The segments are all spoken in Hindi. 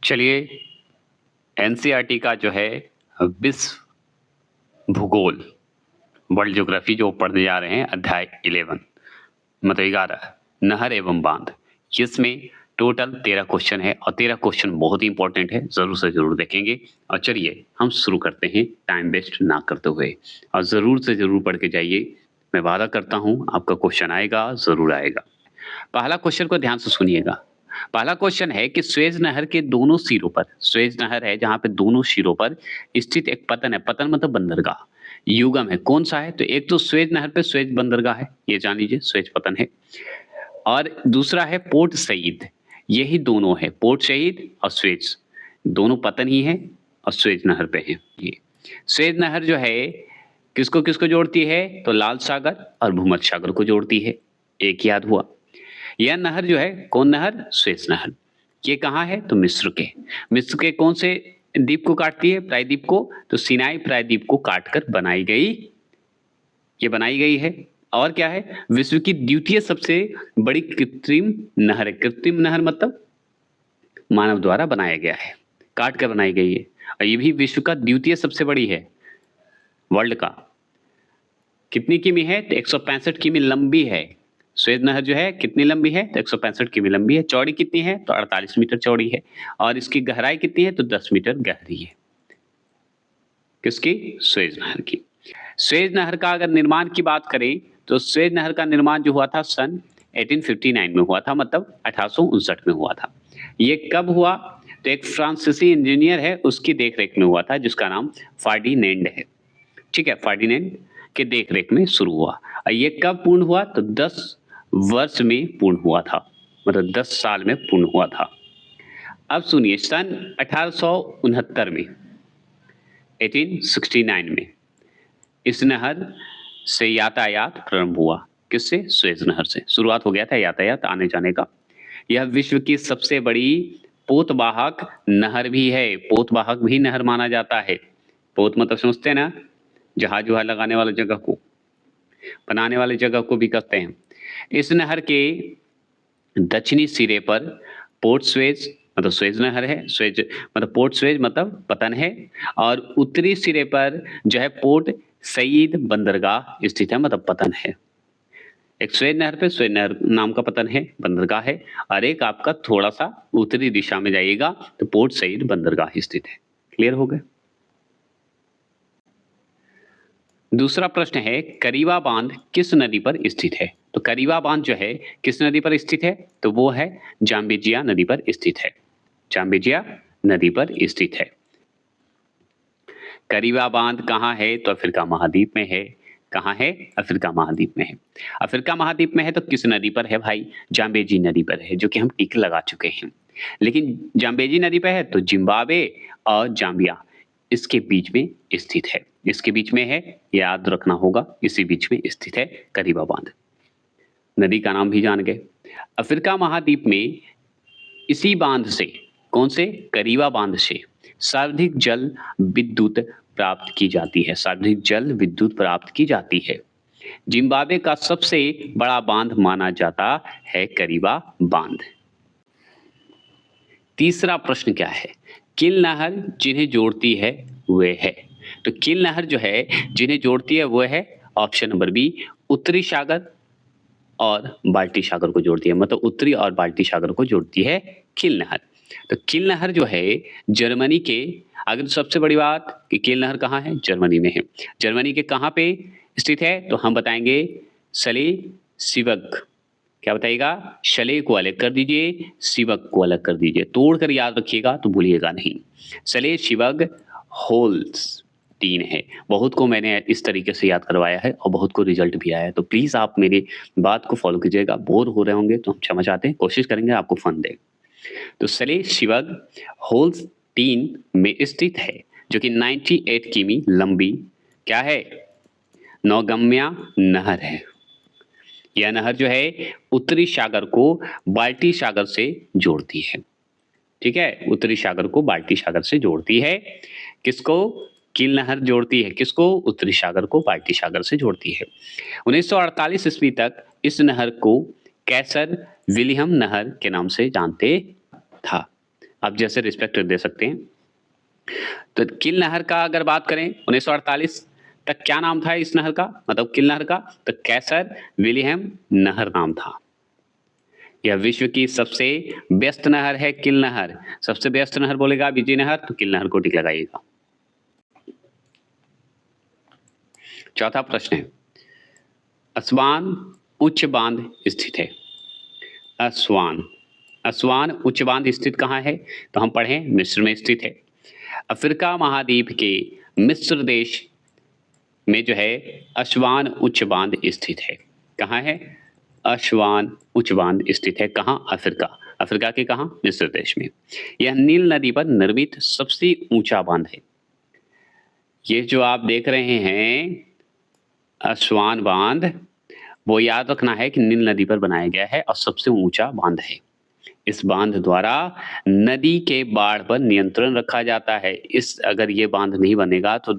चलिए एनसीईआरटी का जो है विश्व भूगोल वर्ल्ड ज्योग्राफी जो पढ़ने जा रहे हैं अध्याय 11 मतलब 11 नहर एवं बांध। इसमें टोटल 13 क्वेश्चन है और 13 क्वेश्चन बहुत ही इंपॉर्टेंट है, जरूर से जरूर देखेंगे। और चलिए हम शुरू करते हैं टाइम वेस्ट ना करते हुए, और जरूर से जरूर पढ़ के जाइए। मैं वादा करता हूं आपका क्वेश्चन आएगा, जरूर आएगा। पहला क्वेश्चन को ध्यान से सुनिएगा। पहला क्वेश्चन है कि स्वेज नहर के दोनों सिरों पर, स्वेज नहर है जहां पे दोनों सिरों पर स्थित एक पतन है, पतन मतलब बंदरगाह, युगम है, कौन सा है? तो एक तो स्वेज नहर पे स्वेज बंदरगाह है, ये जान लीजिए, स्वेज पतन है। और दूसरा है पोर्ट सईद, यही दोनों है, पोर्ट सईद और स्वेज दोनों पतन ही है और स्वेज नहर पे है। ये स्वेज नहर जो है किसको किसको जोड़ती है? तो लाल सागर और भूमध्य सागर को जोड़ती है, एक याद हुआ। यह नहर जो है, कौन नहर? स्वेज नहर। ये कहाँ है? तो मिस्र के, मिस्र के कौन से द्वीप को काटती है? प्रायद्वीप को। तो सिनाई प्रायद्वीप को काटकर बनाई गई, ये बनाई गई है। और क्या है? विश्व की द्वितीय सबसे बड़ी कृत्रिम नहर है। कृत्रिम नहर मतलब मानव द्वारा बनाया गया है, काट कर बनाई गई है। और ये भी विश्व का द्वितीय सबसे बड़ी है वर्ल्ड का। कितनी किमी है? तो 165 किमी लंबी है। स्वेज नहर जो है कितनी लंबी है? तो 165 किमी लंबी है। चौड़ी कितनी है? तो 48 मीटर चौड़ी है। और इसकी गहराई कितनी है? तो 10 मीटर गहरी है। किसकी? स्वेज नहर की। स्वेज नहर का अगर निर्माण की बात करें तो स्वेज नहर का निर्माण जो हुआ था सन 1859 में हुआ था, मतलब 1859 में हुआ था। ये कब हुआ? तो एक फ्रांसीसी इंजीनियर है, उसकी देखरेख में हुआ था, जिसका नाम फार्डिनेंड है। ठीक है, फार्डिनेंड के देखरेख में शुरू हुआ। और ये कब पूर्ण हुआ? तो 10 वर्ष में पूर्ण हुआ था, मतलब 10 साल में पूर्ण हुआ था। अब सुनिए, सन 1869 में, 1869 में इस नहर से यातायात प्रारंभ हुआ। किससे? स्वेज नहर से शुरुआत हो गया था यातायात आने जाने का। यह विश्व की सबसे बड़ी पोतवाहक नहर भी है, पोतवाहक भी नहर माना जाता है। पोत मतलब समझते हैं ना, जहाज वहाज लगाने वाली जगह को, बनाने वाली जगह को भी कहते हैं। इस नहर के दक्षिणी सिरे पर पोर्ट स्वेज मतलब स्वेज नहर है, स्वेज मतलब पोर्ट स्वेज मतलब पतन है। और उत्तरी सिरे पर जो है पोर्ट सईद बंदरगाह स्थित है, मतलब पतन है। एक स्वेज नहर पे स्वेज नहर नाम का पतन है, बंदरगाह है। और एक आपका थोड़ा सा उत्तरी दिशा में जाइएगा तो पोर्ट सईद बंदरगाह स्थित है। क्लियर हो गए? दूसरा प्रश्न है, करीवा बांध किस नदी पर स्थित है? तो करीवा बांध जो है किस नदी पर स्थित है? तो वो है जाम्बेजिया नदी पर स्थित है, जाम्बेजिया नदी पर स्थित है। करीवा बांध कहाँ है? तो अफ्रीका महाद्वीप में है। कहाँ है? अफ्रीका महाद्वीप में है। अफ्रीका महाद्वीप में है तो किस नदी पर है भाई? जाम्बेजी नदी पर है, जो कि हम टिक लगा चुके हैं। लेकिन जाम्बेजी नदी पर है तो जिम्बाब्वे और जाम्बिया इसके बीच में स्थित है, इसके बीच में है, याद रखना होगा, इसी बीच में स्थित है करीवा बांध। नदी का नाम भी जान गए। अफ्रीका महाद्वीप में इसी बांध से, कौन से? करीवा बांध से सर्वाधिक जल विद्युत प्राप्त की जाती है, सर्वाधिक जल विद्युत प्राप्त की जाती है। जिम्बाब्वे का सबसे बड़ा बांध माना जाता है करीवा बांध। तीसरा प्रश्न क्या है? किल नहर जिन्हें जोड़ती है वे है। तो किल नहर जो है जिन्हें जोड़ती है वो है ऑप्शन नंबर बी, उत्तरी सागर और बाल्टी सागर को जोड़ती है, मतलब उत्तरी और बाल्टी सागर को जोड़ती है किल नहर। तो किल नहर जो है जर्मनी के, अगर सबसे बड़ी बात कि किल नहर कहाँ है? जर्मनी में है। जर्मनी के कहाँ पे स्थित है? तो हम बताएंगे सले सिवक। क्या बताइएगा? शले को अलग कर दीजिए, शिवक को अलग कर दीजिए, तोड़कर याद रखिएगा तो भूलिएगा नहीं। शले शिवक होल्स 3 है। बहुत को मैंने इस तरीके से याद करवाया है और बहुत को रिजल्ट भी आया है, तो प्लीज आप मेरी बात को फॉलो कीजिएगा। बोर हो रहे होंगे तो हम क्षमा चाहते हैं, कोशिश करेंगे आपको फन दे। तो शले शिवक होल्स 3 में स्थित है, जो कि 98 किमी लंबी क्या है? नौगम्या नहर है। यह नहर जो है उत्तरी सागर को बाल्टी सागर से जोड़ती है। ठीक है, उत्तरी सागर को बाल्टी सागर से जोड़ती है। किसको? किल नहर जोड़ती है किसको? उत्तरी सागर को बाल्टी सागर से जोड़ती है। 1948 ईस्वी तक इस नहर को कैसर विलियम नहर के नाम से जानते था। आप जैसे रिस्पेक्ट दे सकते हैं। तो किल नहर का अगर बात करें 1948 तक क्या नाम था इस नहर का, मतलब किल नहर का, तो कैसर विलियम नहर नाम था। यह विश्व की सबसे व्यस्त नहर है किल नहर। सबसे व्यस्त नहर बोलेगा विजय नहर, तो किल नहर को टिक लगाइएगा। चौथा प्रश्न है, असवान उच्च बांध स्थित है। असवान, असवान उच्च बांध स्थित कहाँ है, तो हम पढ़े मिस्र में स्थित है। अफ्रीका महाद्वीप के मिस्र देश में जो है असवान उच्च बांध स्थित है। कहाँ है, असवान उच्च बांध स्थित है, कहाँ, अफ्रीका, अफ्रीका के कहाँ, मिस्र देश में। यह नील नदी पर निर्मित सबसे ऊंचा बांध है। ये जो आप देख रहे हैं असवान बांध, वो याद रखना है कि नील नदी पर बनाया गया है और सबसे ऊंचा बांध है। इस बांध द्वारा नदी के बाढ़ पर नियंत्रण रखा जाता है। इस अगर ये बांध नहीं बनेगा तो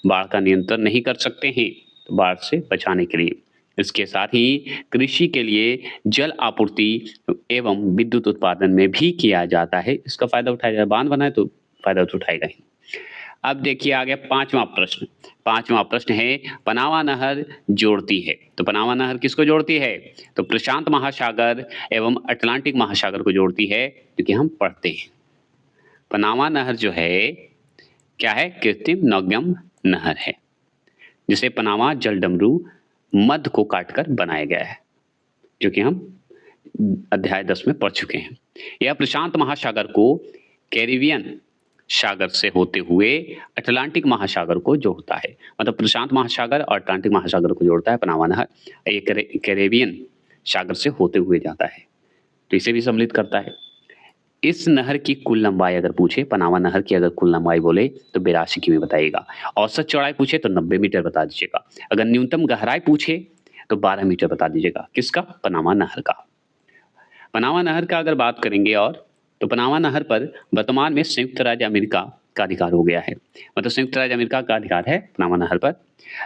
बाढ़ का नियंत्रण नहीं कर सकते हैं, तो बाढ़ से बचाने के लिए। इसके साथ ही कृषि के लिए जल आपूर्ति एवं विद्युत उत्पादन में भी किया जाता है। इसका फायदा उठाया जाए, बांध बनाए तो फायदा तो उठाएगा ही। अब देखिए आगे पांचवा प्रश्न। पांचवा प्रश्न है, पनामा नहर जोड़ती है। तो पनामा नहर किसको जोड़ती है, तो प्रशांत महासागर एवं अटलांटिक महासागर को जोड़ती है, क्योंकि हम पढ़ते हैं। पनामा नहर जो है क्या है, कृत्रिम नौगम्य नहर है, जिसे पनामा जलडमरू मध्य को काटकर बनाया गया है, जो कि हम अध्याय 10 में पढ़ चुके हैं। यह प्रशांत महासागर को कैरिबियन सागर से होते हुए अटलांटिक महासागर को जोड़ता है। मतलब प्रशांत महासागर और अटलांटिक महासागर को जोड़ता है पनामा नहर। ये कैरिबियन सागर से होते हुए जाता है, तो इसे भी सम्मिलित करता है। इस नहर की कुल लंबाई अगर पूछे, पनामा नहर की अगर कुल लंबाई बोले तो 82 किमी बताइएगा। औसत चौड़ाई पूछे तो 90 मीटर बता दीजिएगा। अगर न्यूनतम गहराई पूछे तो 12 मीटर बता दीजिएगा। किसका, पनामा नहर का। पनामा नहर का अगर बात करेंगे और, तो पनामा नहर पर वर्तमान में संयुक्त राज्य अमेरिका का अधिकार हो गया है। मतलब संयुक्त राज्य अमेरिका का अधिकार है पनामा नहर पर।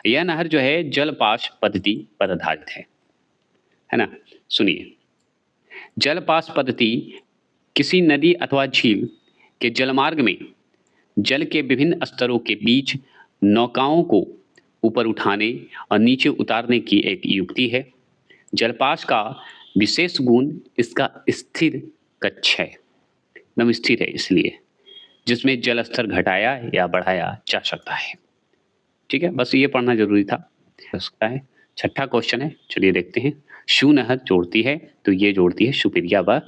यह नहर जो है जलपाश पद्धति पर आधारित है ना। सुनिए, जलपाश पद्धति किसी नदी अथवा झील के जलमार्ग में जल के विभिन्न स्तरों के बीच नौकाओं को ऊपर उठाने और नीचे उतारने की एक युक्ति है। जलपाश का विशेष गुण इसका स्थिर कक्ष है, एकदम स्थिर है, इसलिए जिसमें जल स्तर घटाया या बढ़ाया जा सकता है। ठीक है, बस ये पढ़ना जरूरी था। सकता है। छठा क्वेश्चन है, चलिए देखते हैं। शू नहर जोड़ती है, तो ये जोड़ती है सुपिरिया व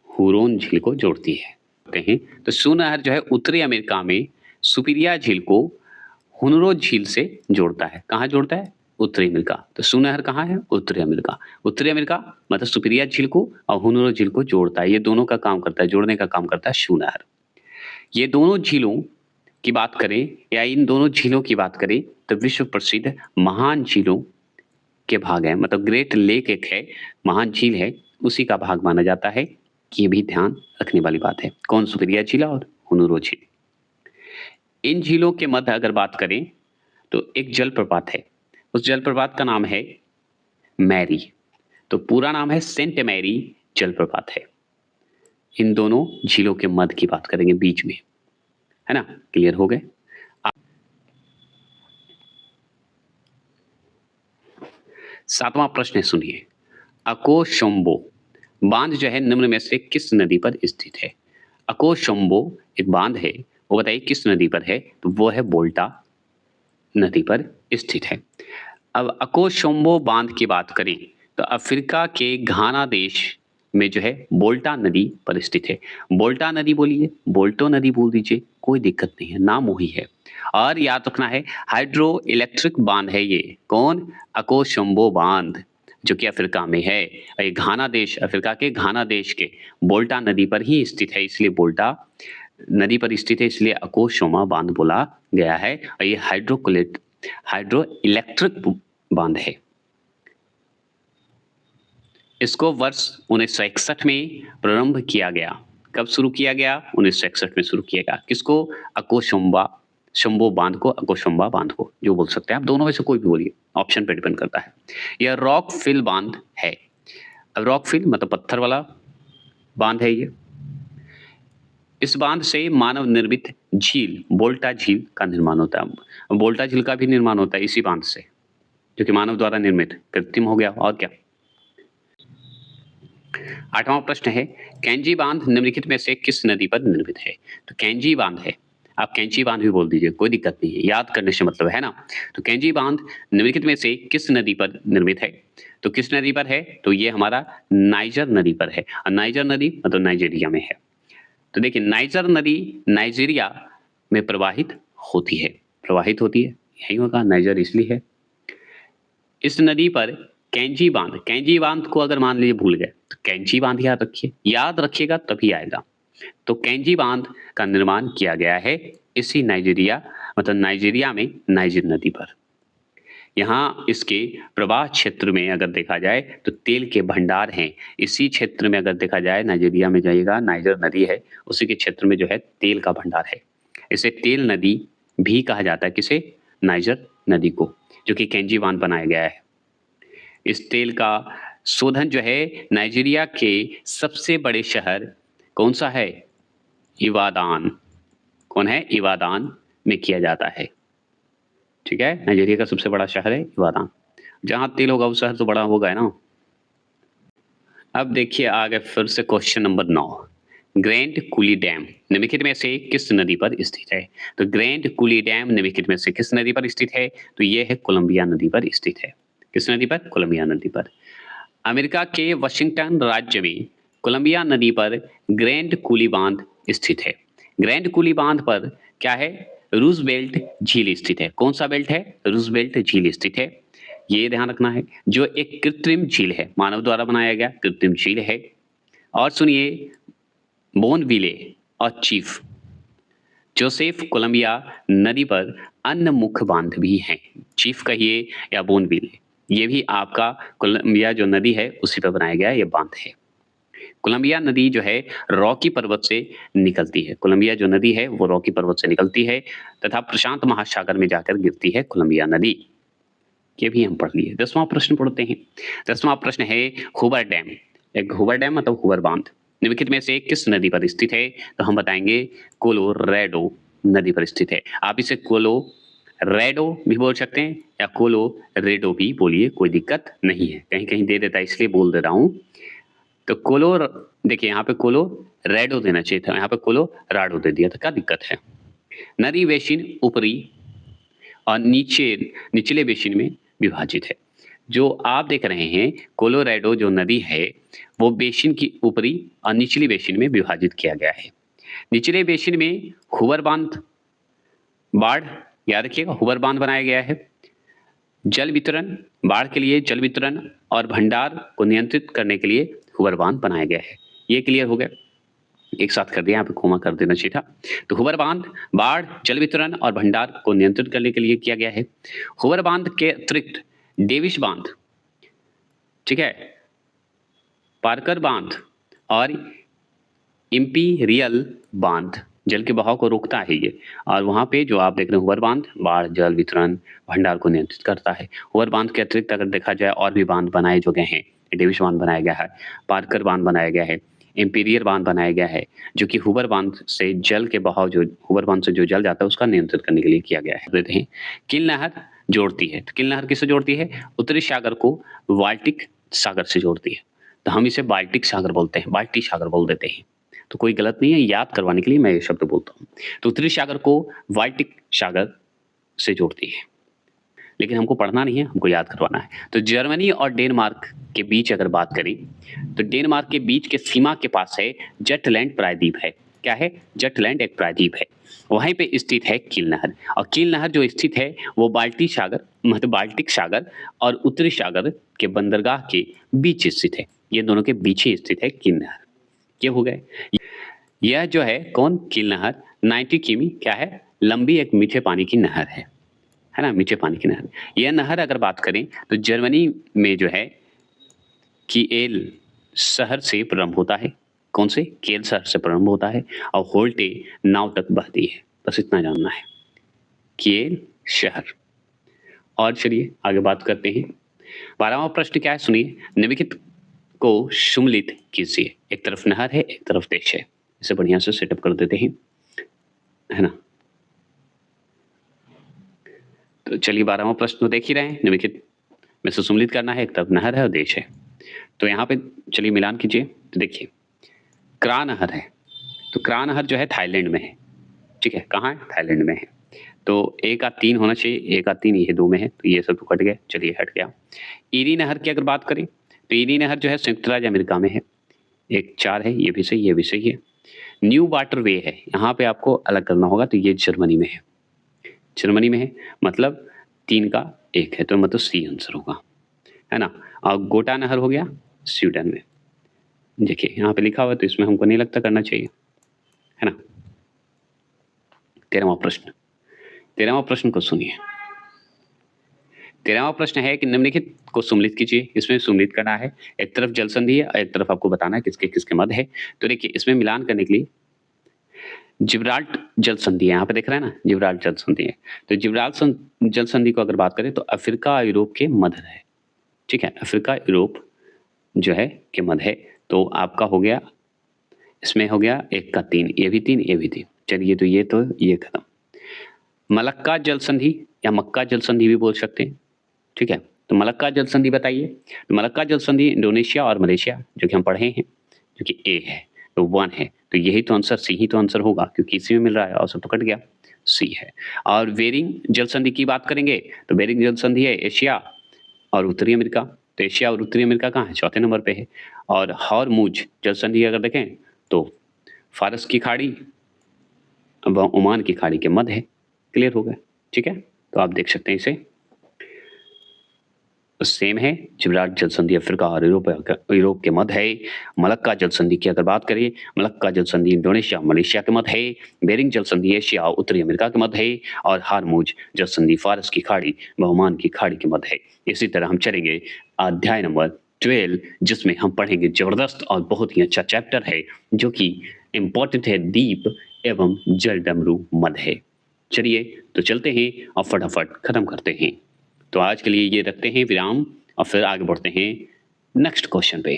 हुरोन झील को जोड़ती है। तो शू नहर जो है उत्तरी अमेरिका में सुपिरिया झील को हुनरो झील से जोड़ता है। कहाँ जोड़ता है, उत्तरी अमेरिका। तो शू नहर कहाँ है, उत्तरी अमेरिका। उत्तरी अमेरिका मतलब सुपिरिया झील को और हुनरो झील को जोड़ता है। ये दोनों का काम करता है, जोड़ने का काम करता है शू नहर। ये दोनों झीलों की बात करें या इन दोनों झीलों की बात करें तो विश्व प्रसिद्ध महान झीलों के भाग है। मतलब ग्रेट लेक एक है, महान झील है, उसी का भाग माना जाता है। ये भी ध्यान रखने वाली बात है। कौन, सुपिरिया झील और हुनरो झील। इन झीलों के मध्य अगर बात करें तो एक जलप्रपात है। उस जलप्रपात का नाम है मैरी। तो पूरा नाम है सेंट मैरी जलप्रपात है। इन दोनों झीलों के मध्य की बात करेंगे, बीच में, है ना। क्लियर हो गए। सातवां प्रश्न सुनिए, अकोशंबो बांध जो है निम्न में से किस नदी पर स्थित है। अकोशंबो एक बांध है, वो बताइए किस नदी पर है, तो वो है वोल्टा नदी पर स्थित है। अब अकोशंबो बांध की बात करें तो अफ्रीका के घाना देश में जो है वोल्टा नदी पर स्थित है। वोल्टा नदी बोलिए, वोल्टो नदी बोल दीजिए, कोई दिक्कत नहीं है, नाम वही है। और याद रखना है हाइड्रो इलेक्ट्रिक बांध है ये। कौन, अकोशंबो बांध, जो कि अफ्रीका में है। ये घाना देश, अफ्रीका के घाना देश के वोल्टा नदी पर ही स्थित है, इसलिए वोल्टा नदी पर स्थित है, इसलिए अकोशंबो बांध बोला गया है। और ये हाइड्रो इलेक्ट्रिक बांध है। इसको वर्ष 1961 में प्रारंभ किया गया। कब शुरू किया गया, 1961 में शुरू किया गया। किसको, शंबो बांध को, अकोशंबो बांध को, जो बोल सकते हैं आप, दोनों में से कोई भी बोलिए, ऑप्शन पे डिपेंड करता है। यह रॉक फिल बांध है। अब रॉक फिल मतलब पत्थर वाला बांध है ये। इस बांध से मानव निर्मित झील बोल्टा झील का निर्माण होता है। बोल्टा झील का भी निर्माण होता है इसी बांध से, जो कि मानव द्वारा निर्मित कृत्रिम हो गया। और क्या, 8वां प्रश्न है, कैंजी बांध निम्नलिखित में से किस नदी पर निर्मित है? तो कैंजी बांध है, आप कैंची बांध भी बोल दीजिए, कोई दिक्कत नहीं है, याद करने से मतलब है ना। तो कैंजी बांध निम्नलिखित में से किस नदी पर निर्मित है? तो किस नदी पर है? तो ये हमारा नाइजर नदी पर है। और नाइजर नदी मतलब नाइजीरिया में है। तो देखिए, नाइजर नदी नाइजीरिया में प्रवाहित होती है, यही होगा, नाइजर इसलिए है। इस नदी पर कैंची बांध को अगर मान लीजिए भूल गए तो कैंची बांध याद रखिएगा तभी आएगा। तो कैंची बांध का निर्माण किया गया है इसी नाइजीरिया मतलब नाइजीरिया में नाइजर नदी पर। यहाँ इसके प्रवाह क्षेत्र में अगर देखा जाए तो तेल के भंडार हैं। इसी क्षेत्र में अगर देखा जाए, नाइजीरिया में जाइएगा, नाइजर नदी है, उसी के क्षेत्र में जो है तेल का भंडार है। इसे तेल नदी भी कहा जाता है, किसे? नाइजर नदी को, जो कि कैंजी बांध बनाया गया है। इस तेल का शोधन जो है नाइजीरिया के सबसे बड़े शहर कौन सा है? इबादान। कौन है? इबादान में किया जाता है। ठीक है, नाइजीरिया का सबसे बड़ा शहर है इबादान। जहां तेल होगा वो शहर तो बड़ा होगा है ना। अब देखिए आगे फिर से क्वेश्चन नंबर 9, ग्रैंड कुली डैम निम्नलिखित में से किस नदी पर स्थित है? तो ग्रैंड कुली डैम निम्नलिखित में से किस नदी पर स्थित है? तो ये है कोलंबिया नदी पर स्थित है। किस नदी पर? कोलंबिया नदी पर। अमेरिका के वाशिंगटन राज्य में कोलंबिया नदी पर ग्रैंड कुली बांध स्थित है। ग्रैंड कुली बांध पर क्या है? रूजवेल्ट झील स्थित है। कौन सा बेल्ट है? रूजवेल्ट झील स्थित है। ये ध्यान रखना है, जो एक कृत्रिम झील है, मानव द्वारा बनाया गया कृत्रिम झील है। और सुनिए, बोनविले और चीफ जोसेफ कोलंबिया नदी पर अन्य मुख्य बांध भी हैं। चीफ कहिए या बोनविले, ये भी आपका कोलंबिया जो नदी है उसी पर बनाया गया ये बांध है। कोलंबिया नदी जो है रॉकी पर्वत से निकलती है। कोलंबिया जो नदी है वो रॉकी पर्वत से निकलती है तथा प्रशांत महासागर में जाकर गिरती है कोलंबिया नदी। ये भी हम पढ़ लिए। 10वां प्रश्न पढ़ते हैं। 10वां प्रश्न है हुबर डैम। एक हुबर डैम मतलब हुबर बांध निम्नलिखित में से किस नदी पर स्थित है? तो हम बताएंगे कोलोरेडो नदी पर स्थित है। आप इसे कोलोरेडो भी बोल सकते हैं या कोलोरेडो भी बोलिए, कोई दिक्कत नहीं है। कहीं कहीं दे देता है इसलिए बोल दे रहा हूं। तो देखिए यहाँ पे कोलोरेडो देना चाहिए था, यहाँ पे कोलोराडो दे दिया था, क्या दिक्कत है? नदी बेसिन ऊपरी और निचले बेसिन में विभाजित है। जो आप देख रहे हैं कोलोराडो जो नदी है वो बेसिन की ऊपरी और निचली बेसिन में विभाजित किया गया है। निचले बेसिन में हुबर बांध बाढ़, याद रखिएगा, हुबर बांध बनाया गया है। जल वितरण, बाढ़ के लिए जल वितरण और भंडार को नियंत्रित करने के लिए हुबर बांध बनाया गया है। ये क्लियर हो गया, एक साथ कर दिया, यहाँ पे कोमा कर देना चाहिए था। तो हुबर बांध बाढ़, जल वितरण और भंडार को नियंत्रित करने के लिए किया गया है। हुबर बांध के अतिरिक्त डेविस बांध, ठीक है, पार्कर बांध और इंपीरियल बांध जल के बहाव को रोकता है ये। और वहां पे जो आप देख रहे हैं हुबर बांध बाढ़, जल वितरण, भंडार को नियंत्रित करता है। हुबर बांध के अतिरिक्त अगर देखा जाए और भी बांध बनाए जो गए हैं, डेविस बांध बनाया गया है, पार्कर बांध बनाया गया है, इंपीरियल बांध बनाया गया है, जो कि हुबर बांध से जल के बहाव, जो हुबर बांध से जो जल जाता है उसका नियंत्रित करने के लिए किया गया है। देते हैं किल नहर जोड़ती है। तो किल नहर किससे जोड़ती है? उत्तरी सागर को बाल्टिक सागर से जोड़ती है। तो हम इसे बाल्टिक सागर बोलते हैं, बाल्टिक सागर बोल देते हैं। तो कोई गलत नहीं है, याद करवाने के लिए मैं ये शब्द बोलता हूँ। तो उत्तरी सागर को बाल्टिक सागर से जोड़ती है, लेकिन हमको पढ़ना नहीं है, हमको याद करवाना है। तो जर्मनी और डेनमार्क के बीच अगर बात करें तो डेनमार्क के बीच के सीमा के पास है जटलैंड प्रायद्वीप है। क्या है? जटलैंड एक प्रायद्वीप है, वहीं पे स्थित है कील नहर। और कील नहर जो स्थित है वो बाल्टिक सागर मतलब बाल्टिक सागर और उत्तरी सागर के बंदरगाह के बीच स्थित है। ये दोनों के बीच ही स्थित है कील नहर। ये हो गए। यह जो है कौन? कील नहर 90 किमी क्या है? लंबी एक मीठे पानी की नहर है ना, मीठे पानी की नहर। यह नहर अगर बात करें तो जर्मनी में जो है किएल शहर से प्रारंभ होता है। कौन से? किएल शहर से प्रारंभ होता है और होल्टे नाव तक बहती है। बस इतना जानना है, किएल शहर। और चलिए आगे बात करते हैं। 12वां प्रश्न क्या है सुनिए, निम्नलिखित को सम्मिलित कीजिए। एक तरफ नहर है, एक तरफ देश है, इसे बढ़िया से सेटअप कर देते हैं, है ना। तो चलिए 12वां प्रश्न तो देख ही रहे हैं, निम्नलिखित में से सम्मिलित करना है, एक तरफ नहर है और देश है। तो यहाँ पे चलिए मिलान कीजिए, तो देखिए क्रा नहर है, तो क्रा नहर जो है थाईलैंड में है, ठीक है, कहाँ है, थाईलैंड में है। तो एक आध तीन होना चाहिए, एक आध तीन, ये दो में है, तो ये सब तो कट गया, चलिए हट गया। ईरी नहर की अगर बात करें तो ईरी नहर जो है संयुक्त राज्य अमेरिका में है, एक 4 है, ये भी सही, ये भी सही है। न्यू वाटर वे है, यहाँ पे आपको अलग करना होगा, तो ये जर्मनी में है, जर्मनी में है, मतलब 3 का 1 है, तो मतलब सी आंसर होगा, है ना। और गोटा नहर हो गया स्वीडन में, देखिए यहाँ पे लिखा हुआ है, तो इसमें हमको नहीं लगता करना चाहिए, है ना। 13वां प्रश्न, 13वां प्रश्न को सुनिए। 13वां प्रश्न है कि निम्नलिखित को सम्मिलित कीजिए, इसमें सम्मिलित करना है, एक तरफ जल संधि है और एक तरफ आपको बताना है किसके किसके मध्य है। तो देखिए इसमें मिलान करने के लिए जिब्राल्टर जल संधि है, यहाँ पे देख रहे हैं ना, जिब्राल्टर जल संधि है। तो जिब्राल्टर जल संधि को अगर बात करें तो अफ्रीका और यूरोप के मध्य है, ठीक है, अफ्रीका यूरोप जो है के मध्य है। तो आपका हो गया, इसमें हो गया 1 का 3, ये भी 3, ये भी 3, चलिए तो ये खत्म। मलक्का जल संधि या मक्का जल संधि भी बोल सकते हैं, ठीक है। तो मलक्का जल संधि बताइए, तो मलक्का जल संधि इंडोनेशिया और मलेशिया जो कि हम पढ़े हैं, जो कि ए है, तो 1 है, तो यही तो आंसर, सी ही तो आंसर होगा, क्योंकि इसी में मिल रहा है और सब तो कट गया, सी है। और बेरिंग जल संधि की बात करेंगे तो बेरिंग जल संधि है एशिया और उत्तरी अमेरिका, तो एशिया और उत्तरी अमेरिका कहाँ है, चौथे नंबर पे है। और हॉर्मुज जल संधि अगर देखें तो फारस की खाड़ी व ओमान की खाड़ी के मध्य है, क्लियर हो गया, ठीक है। तो आप देख सकते हैं इसे सेम है, जिब्राल्टर जल संधि अफ्रीका और यूरोप के मध्य है। मलक्का जल संधि की अगर बात करें, मलक्का जल संधि इंडोनेशिया मलेशिया के मध्य है। बेरिंग जल संधि एशिया और उत्तरी अमेरिका के मध्य है। और हारमुज जल संधि फारस की खाड़ी व ओमान की खाड़ी के मध्य है। इसी तरह हम चलेंगे अध्याय नंबर 12, जिसमें हम पढ़ेंगे जबरदस्त और बहुत ही अच्छा चैप्टर है, जो कि इम्पोर्टेंट है, द्वीप एवं जल डमरू मध्य है। चलिए तो चलते हैं और फटाफट खत्म करते हैं। तो आज के लिए ये रखते हैं विराम और फिर आगे बढ़ते हैं नेक्स्ट क्वेश्चन पे।